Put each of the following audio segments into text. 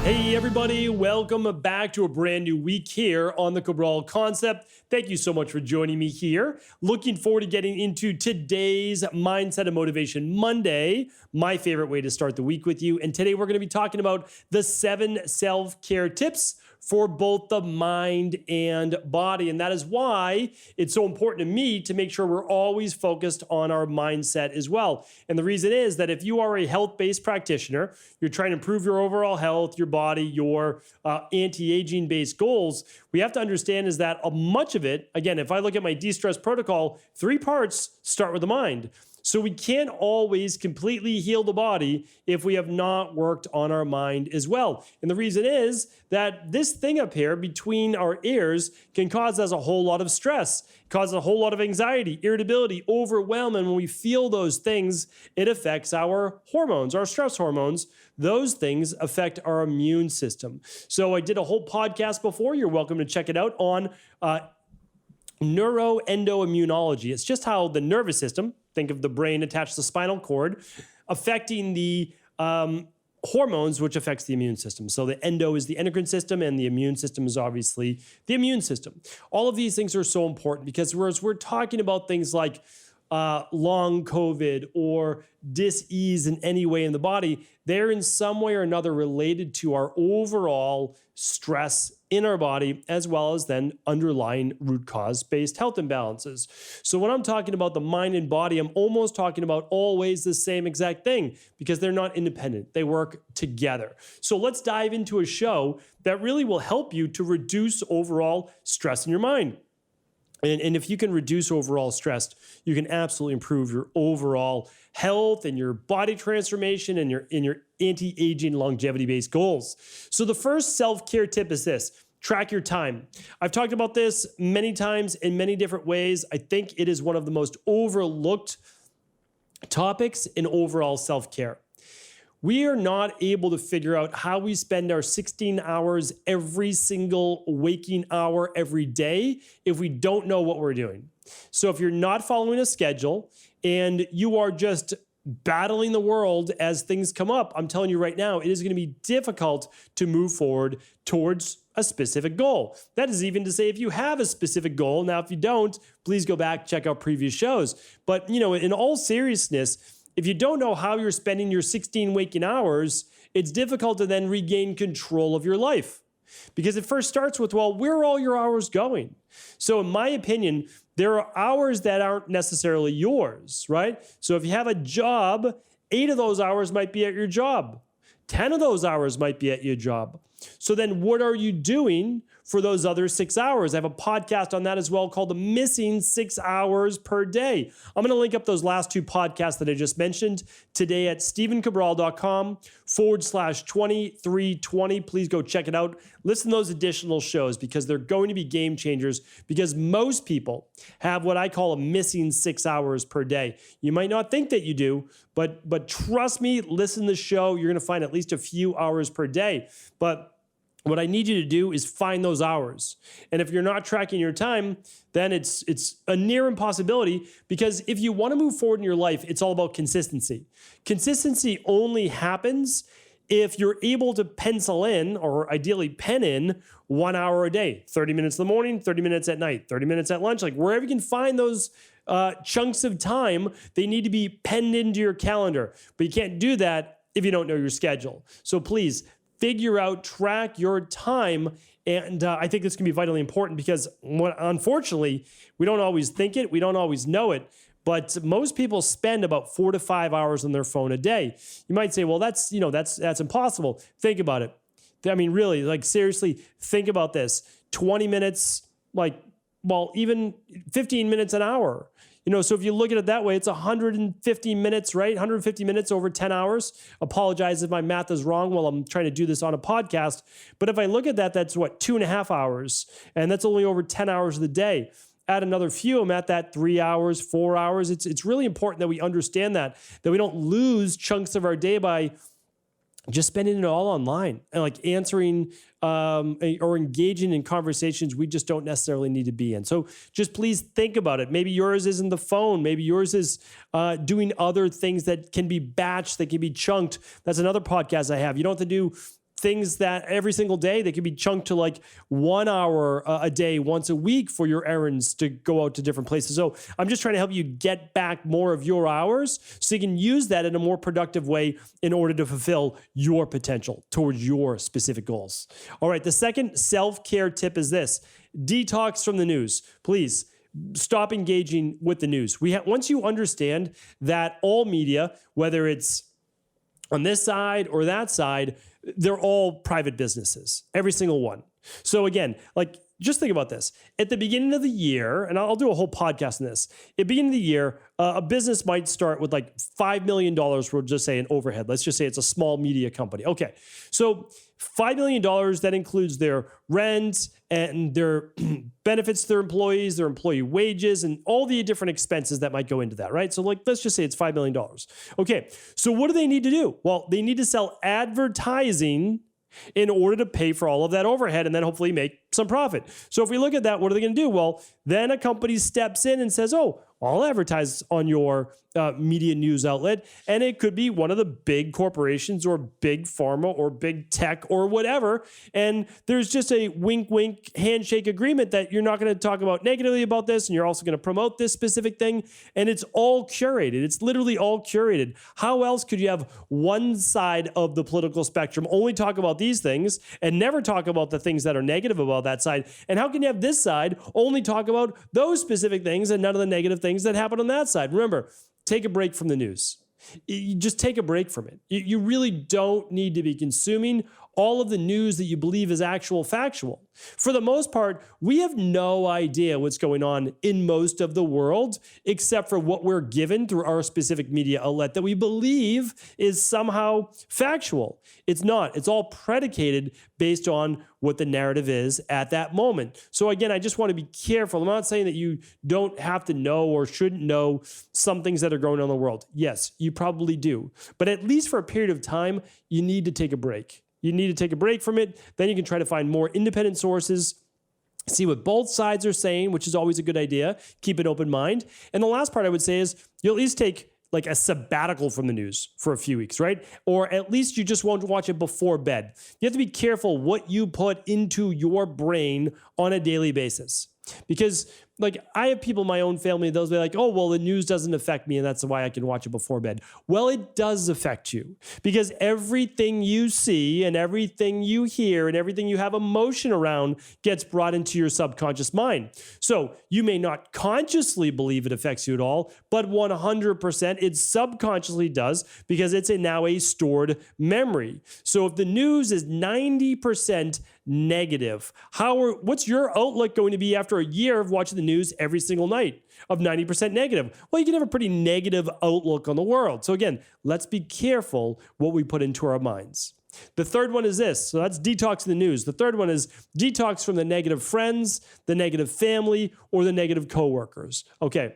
Hey everybody, welcome back to a brand new week here on the Cabral Concept. Thank you so much for joining me here. Looking forward to getting into today's Mindset and Motivation Monday, my favorite way to start the week with you. And today we're going to be talking about the 7 self-care tips for both the mind and body. And that is why it's so important to me to make sure we're always focused on our mindset as well. And the reason is that if you are a health-based practitioner, you're trying to improve your overall health, your body, your anti-aging based goals, we have to understand is that much of it, again, if I look at my de-stress protocol, 3 parts start with the mind. So we can't always completely heal the body if we have not worked on our mind as well. And the reason is that this thing up here between our ears can cause us a whole lot of stress, cause a whole lot of anxiety, irritability, overwhelm. And when we feel those things, it affects our hormones, our stress hormones. Those things affect our immune system. So I did a whole podcast before. You're welcome to check it out on neuroendoimmunology. It's just how the nervous system, think of the brain attached to the spinal cord, affecting the hormones, which affects the immune system. So the endo is the endocrine system, and the immune system is obviously the immune system. All of these things are so important because whereas we're talking about things like long COVID or dis-ease in any way in the body, they're in some way or another related to our overall stress in our body, as well as then underlying root cause-based health imbalances. So when I'm talking about the mind and body, I'm almost talking about always the same exact thing because they're not independent. They work together. So let's dive into a show that really will help you to reduce overall stress in your mind. And if you can reduce overall stress, you can absolutely improve your overall health and your body transformation and your anti-aging longevity-based goals. So the first self-care tip is this: track your time. I've talked about this many times in many different ways. I think it is one of the most overlooked topics in overall self-care. We are not able to figure out how we spend our 16 hours every single waking hour every day if we don't know what we're doing. So if you're not following a schedule and you are just battling the world as things come up, I'm telling you right now, it is going to be difficult to move forward towards a specific goal. That is even to say if you have a specific goal. Now, if you don't, please go back, check out previous shows. But, in all seriousness, if you don't know how you're spending your 16 waking hours, it's difficult to then regain control of your life. Because it first starts with, well, where are all your hours going? So in my opinion, there are hours that aren't necessarily yours, right? So if you have a job, 8 of those hours might be at your job. 10 of those hours might be at your job. So then what are you doing for those other 6 hours? I have a podcast on that as well called The Missing 6 Hours Per Day. I'm going to link up those last 2 podcasts that I just mentioned today at stephencabral.com/2320. Please go check it out. Listen to those additional shows because they're going to be game changers because most people have what I call a missing 6 hours per day. You might not think that you do, but trust me, listen to the show. You're going to find at least a few hours per day. But what I need you to do is find those hours. And if you're not tracking your time, then it's a near impossibility because if you want to move forward in your life, it's all about consistency. Consistency only happens if you're able to pencil in, or ideally pen in, 1 hour a day, 30 minutes in the morning, 30 minutes at night, 30 minutes at lunch, like wherever you can find those chunks of time, they need to be penned into your calendar. But you can't do that if you don't know your schedule. So please, figure out, track your time. And I think this can be vitally important because unfortunately, we don't always think it. We don't always know it. But most people spend about 4 to 5 hours on their phone a day. You might say, well, that's impossible. Think about it. I mean, really, like seriously, think about this. 20 minutes, even 15 minutes an hour. So if you look at it that way, it's 150 minutes, right? 150 minutes over 10 hours. Apologize if my math is wrong while I'm trying to do this on a podcast. But if I look at that, that's 2.5 hours. And that's only over 10 hours of the day. Add another few, I'm at that 3 hours, 4 hours. It's really important that we understand that we don't lose chunks of our day by just spending it all online and answering or engaging in conversations we just don't necessarily need to be in. So just please think about it. Maybe yours isn't the phone. Maybe yours is doing other things that can be batched, that can be chunked. That's another podcast I have. You don't have to do things that every single day, they could be chunked to like 1 hour a day, once a week for your errands to go out to different places. So I'm just trying to help you get back more of your hours so you can use that in a more productive way in order to fulfill your potential towards your specific goals. All right, the second self-care tip is this: detox from the news. Please stop engaging with the news. Once you understand that all media, whether it's on this side or that side, they're all private businesses, every single one. So again, like, just think about this. At the beginning of the year, and I'll do a whole podcast on this. At the beginning of the year, a business might start with like $5 million, we'll just say, an overhead. Let's just say it's a small media company. Okay, so $5 million, that includes their rent and their benefits to their employees, their employee wages, and all the different expenses that might go into that, right? So like, let's just say it's $5 million. Okay, so what do they need to do? Well, they need to sell advertising in order to pay for all of that overhead and then hopefully make some profit. So if we look at that, what are they going to do? Well, then a company steps in and says, oh, I'll advertise on your media news outlet. And it could be one of the big corporations or big pharma or big tech or whatever. And there's just a wink, wink, handshake agreement that you're not going to talk about negatively about this. And you're also going to promote this specific thing. And it's all curated. It's literally all curated. How else could you have one side of the political spectrum only talk about these things and never talk about the things that are negative about that side? And how can you have this side only talk about those specific things and none of the negative things that happen on that side? Remember, take a break from the news. You just take a break from it. You really don't need to be consuming all of the news that you believe is actual factual. For the most part, we have no idea what's going on in most of the world, except for what we're given through our specific media outlet that we believe is somehow factual. It's not. It's all predicated based on what the narrative is at that moment. So again, I just want to be careful. I'm not saying that you don't have to know or shouldn't know some things that are going on in the world. Yes, you probably do. But at least for a period of time, you need to take a break. You need to take a break from it. Then you can try to find more independent sources, see what both sides are saying, which is always a good idea. Keep an open mind. And the last part I would say is you'll at least take like a sabbatical from the news for a few weeks, right? Or at least you just won't watch it before bed. You have to be careful what you put into your brain on a daily basis. Because like I have people in my own family, they'll be like, oh, well, the news doesn't affect me and that's why I can watch it before bed. Well, it does affect you because everything you see and everything you hear and everything you have emotion around gets brought into your subconscious mind. So you may not consciously believe it affects you at all, but 100% it subconsciously does because it's now a stored memory. So if the news is 90% negative, what's your outlook going to be after a year of watching the news every single night of 90% negative? Well, you can have a pretty negative outlook on the world. So again, let's be careful what we put into our minds. The third one is this. So that's detox in the news. The third one is detox from the negative friends, the negative family, or the negative coworkers. Okay.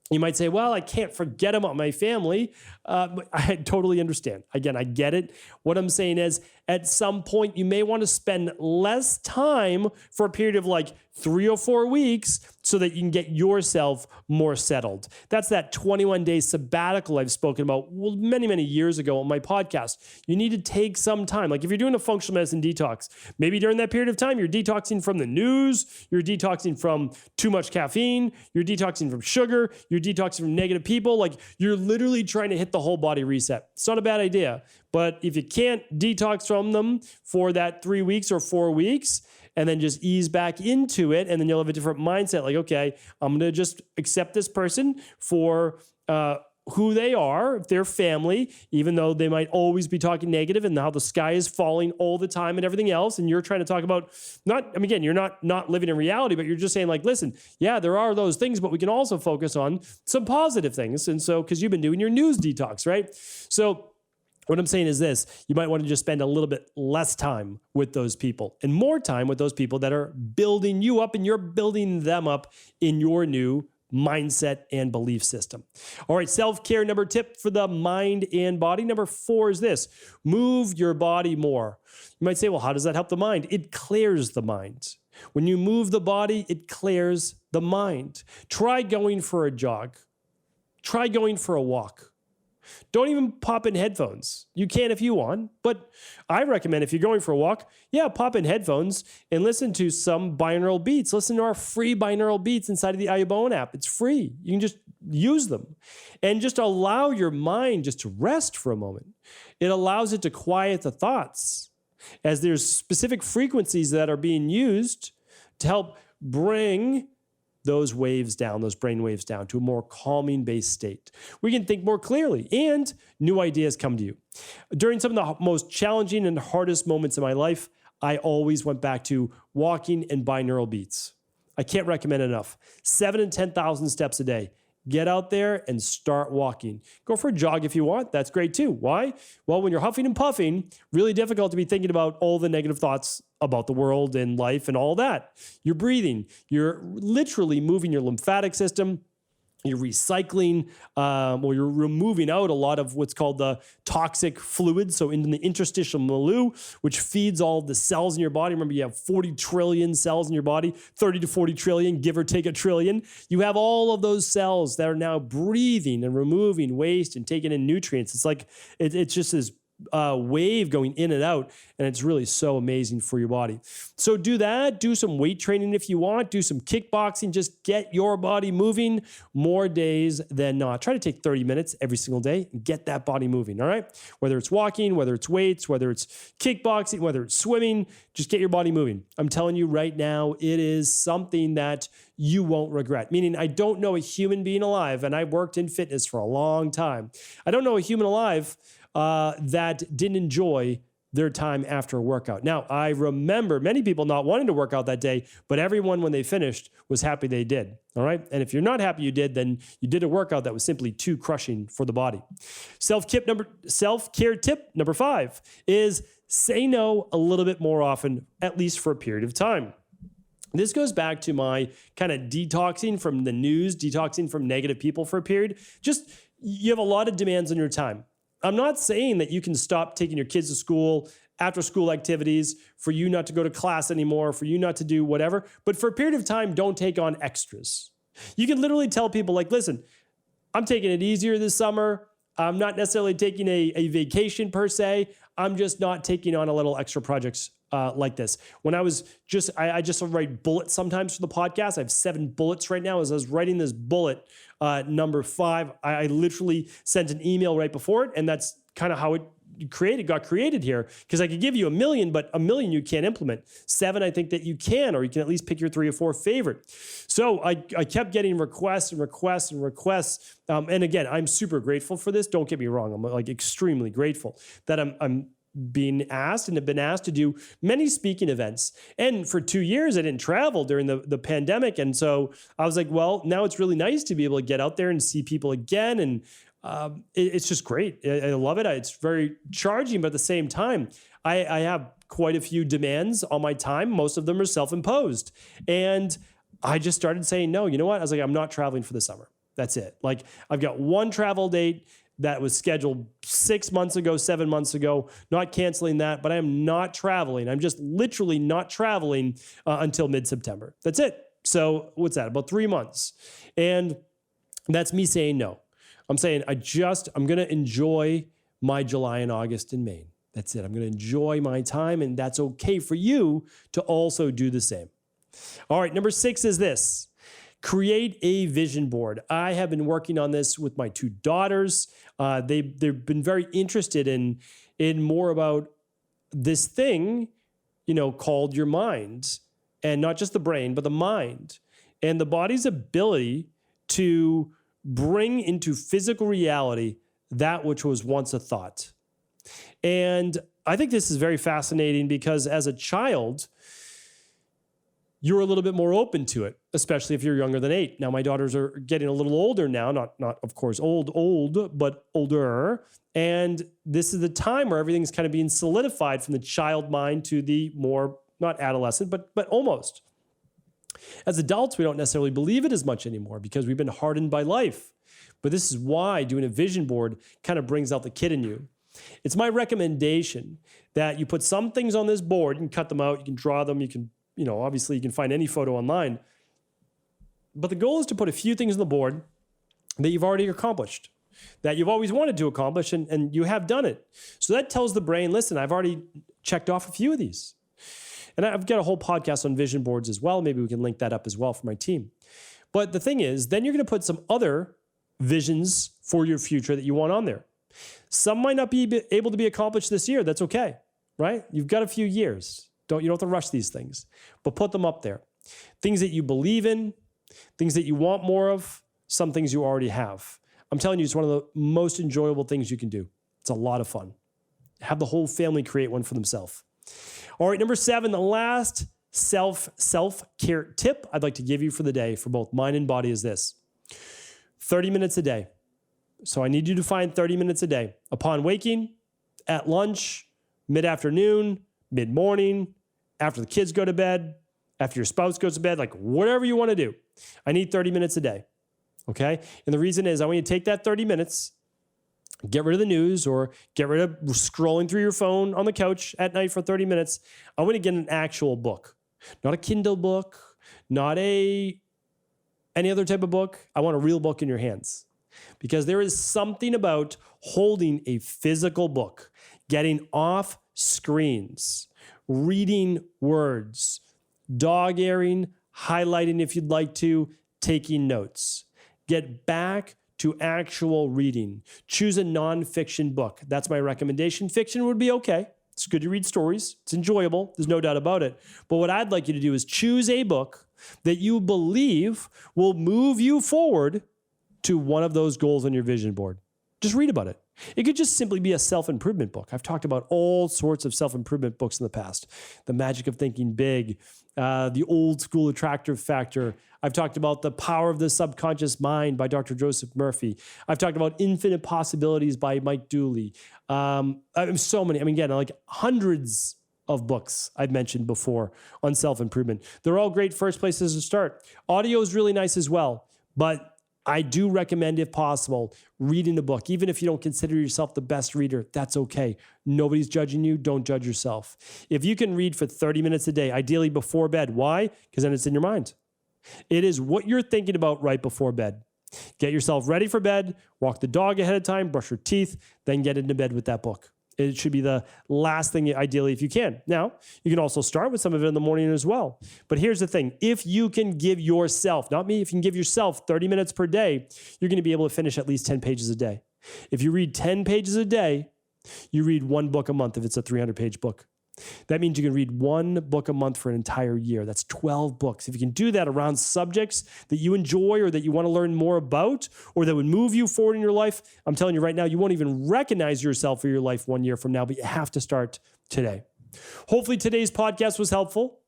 You might say, well, I can't forget about my family. I totally understand. Again, I get it. What I'm saying is at some point, you may want to spend less time for a period of like 3 or 4 weeks so that you can get yourself more settled. That's that 21-day sabbatical I've spoken about many, many years ago on my podcast. You need to take some time. Like if you're doing a functional medicine detox, maybe during that period of time, you're detoxing from the news, you're detoxing from too much caffeine, you're detoxing from sugar, you're detoxing from negative people. Like you're literally trying to hit the whole body reset. It's not a bad idea. But if you can't detox from them for that 3 weeks or 4 weeks, and then just ease back into it, and then you'll have a different mindset. Like, okay, I'm going to just accept this person for who they are, if they're family, even though they might always be talking negative and how the sky is falling all the time and everything else. And you're trying to talk about again, you're not living in reality, but you're just saying like, listen, yeah, there are those things, but we can also focus on some positive things. And so, because you've been doing your news detox, right? So what I'm saying is this: you might want to just spend a little bit less time with those people and more time with those people that are building you up and you're building them up in your new mindset and belief system. All right, self-care tip for the mind and body. Number 4 is this: move your body more. You might say, well, how does that help the mind? It clears the mind. When you move the body, it clears the mind. Try going for a jog. Try going for a walk. Don't even pop in headphones. You can if you want, but I recommend if you're going for a walk, pop in headphones and listen to some binaural beats. Listen to our free binaural beats inside of the iBone app. It's free. You can just use them and just allow your mind just to rest for a moment. It allows it to quiet the thoughts as there's specific frequencies that are being used to help bring those waves down, those brain waves down to a more calming based state. We can think more clearly and new ideas come to you. During some of the most challenging and hardest moments in my life, I always went back to walking and binaural beats. I can't recommend it enough. 7,000 to 10,000 steps a day. Get out there and start walking. Go for a jog if you want. That's great too. Why? Well, when you're huffing and puffing, really difficult to be thinking about all the negative thoughts about the world and life and all that. You're breathing. You're literally moving your lymphatic system. You're recycling, or you're removing out a lot of what's called the toxic fluids. So in the interstitial milieu, which feeds all the cells in your body. Remember, you have 40 trillion cells in your body, 30 to 40 trillion, give or take a trillion. You have all of those cells that are now breathing and removing waste and taking in nutrients. It's like, it's just this wave going in and out, and it's really so amazing for your body. So do that. Do some weight training if you want. Do some kickboxing. Just get your body moving more days than not. Try to take 30 minutes every single day and get that body moving, all right? Whether it's walking, whether it's weights, whether it's kickboxing, whether it's swimming, just get your body moving. I'm telling you right now, it is something that you won't regret. Meaning, I don't know a human being alive, and I worked in fitness for a long time. I don't know a human alive that didn't enjoy their time after a workout. Now, I remember many people not wanting to work out that day, but everyone, when they finished, was happy they did. All right. And if you're not happy you did, then you did a workout that was simply too crushing for the body. Self-care tip number 5 is say no a little bit more often, at least for a period of time. This goes back to my kind of detoxing from the news, detoxing from negative people for a period. Just, you have a lot of demands on your time. I'm not saying that you can stop taking your kids to school, after school activities, for you not to go to class anymore, for you not to do whatever. But for a period of time, don't take on extras. You can literally tell people like, listen, I'm taking it easier this summer. I'm not necessarily taking a vacation per se. I'm just not taking on a little extra projects like this. When I was I just write bullets sometimes for the podcast. I have 7 bullets right now. As I was writing this bullet, number 5, I literally sent an email right before it. And that's kind of how it got created here, because I could give you 1 million, but 1 million you can't implement. 7, I think that you can, or you can at least pick your 3 or 4 favorite. So I kept getting requests and requests and requests. And again, I'm super grateful for this. Don't get me wrong. I'm like extremely grateful that I'm being asked and have been asked to do many speaking events. And for 2 years, I didn't travel during the pandemic. And so I was like, well, now it's really nice to be able to get out there and see people again. And it's just great. I love it. It's very charging, but at the same time, I have quite a few demands on my time. Most of them are self-imposed. And I just started saying, no, you know what? I was like, I'm not traveling for the summer. That's it. Like, I've got one travel date that was scheduled 6 months ago, 7 months ago, not canceling that, but I am not traveling. I'm just literally not traveling until mid-September. That's it. So what's that? About 3 months. And that's me saying no. I'm saying I'm going to enjoy my July and August in Maine. That's it. I'm going to enjoy my time, and that's okay for you to also do the same. All right, number 6 is this. Create a vision board. I have been working on this with my 2 daughters. They've been very interested in more about this thing, called your mind, and not just the brain, but the mind and the body's ability to bring into physical reality that which was once a thought. And I think this is very fascinating because as a child, you're a little bit more open to it, especially if you're younger than 8. Now, my daughters are getting a little older now, not of course old, but older. And this is the time where everything's kind of being solidified from the child mind to the more, not adolescent, but almost. As adults, we don't necessarily believe it as much anymore because we've been hardened by life. But this is why doing a vision board kind of brings out the kid in you. It's my recommendation that you put some things on this board, you can cut them out, you can draw them, you can, obviously you can find any photo online. But the goal is to put a few things on the board that you've already accomplished. that you've always wanted to accomplish, and you have done it. So that tells the brain, listen, I've already checked off a few of these. And I've got a whole podcast on vision boards as well. Maybe we can link that up as well for my team. But the thing is, then you're going to put some other visions for your future that you want on there. Some might not be able to be accomplished this year. That's okay, right? You've got a few years. You don't have to rush these things, but put them up there. Things that you believe in, things that you want more of, some things you already have. I'm telling you, it's one of the most enjoyable things you can do. It's a lot of fun. Have the whole family create one for themselves. All right, number 7, the last self-care tip I'd like to give you for the day for both mind and body is this. 30 minutes a day. So I need you to find 30 minutes a day. Upon waking, at lunch, mid-afternoon, mid-morning, after the kids go to bed, after your spouse goes to bed, like whatever you want to do. I need 30 minutes a day, okay? And the reason is I want you to take that 30 minutes, get rid of the news or get rid of scrolling through your phone on the couch at night for 30 minutes. I want to get an actual book, not a Kindle book, not any other type of book. I want a real book in your hands. Because there is something about holding a physical book, getting off screens, reading words, dog earing, highlighting if you'd like to, taking notes. Get back to actual reading. Choose a nonfiction book. That's my recommendation. Fiction would be okay. It's good to read stories. It's enjoyable. There's no doubt about it. But what I'd like you to do is choose a book that you believe will move you forward to one of those goals on your vision board. Just read about it. It could just simply be a self-improvement book. I've talked about all sorts of self-improvement books in the past. The Magic of Thinking Big, the Old School Attractive Factor. I've talked about The Power of the Subconscious Mind by Dr. Joseph Murphy. I've talked about Infinite Possibilities by Mike Dooley. So many, again, like hundreds of books I've mentioned before on self-improvement. They're all great first places to start. Audio is really nice as well, but I do recommend, if possible, reading a book. Even if you don't consider yourself the best reader, that's okay. Nobody's judging you. Don't judge yourself. If you can read for 30 minutes a day, ideally before bed. Why? Because then it's in your mind. It is what you're thinking about right before bed. Get yourself ready for bed, walk the dog ahead of time, brush your teeth, then get into bed with that book. It should be the last thing, ideally, if you can. Now, you can also start with some of it in the morning as well. But here's the thing. If you can give yourself, not me, if you can give yourself 30 minutes per day, you're going to be able to finish at least 10 pages a day. If you read 10 pages a day, you read one book a month if it's a 300-page book. That means you can read one book a month for an entire year. That's 12 books. If you can do that around subjects that you enjoy or that you want to learn more about or that would move you forward in your life, I'm telling you right now, you won't even recognize yourself for your life 1 year from now, but you have to start today. Hopefully today's podcast was helpful.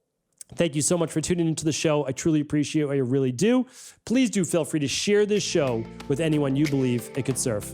Thank you so much for tuning into the show. I truly appreciate it. I really do. Please do feel free to share this show with anyone you believe it could serve.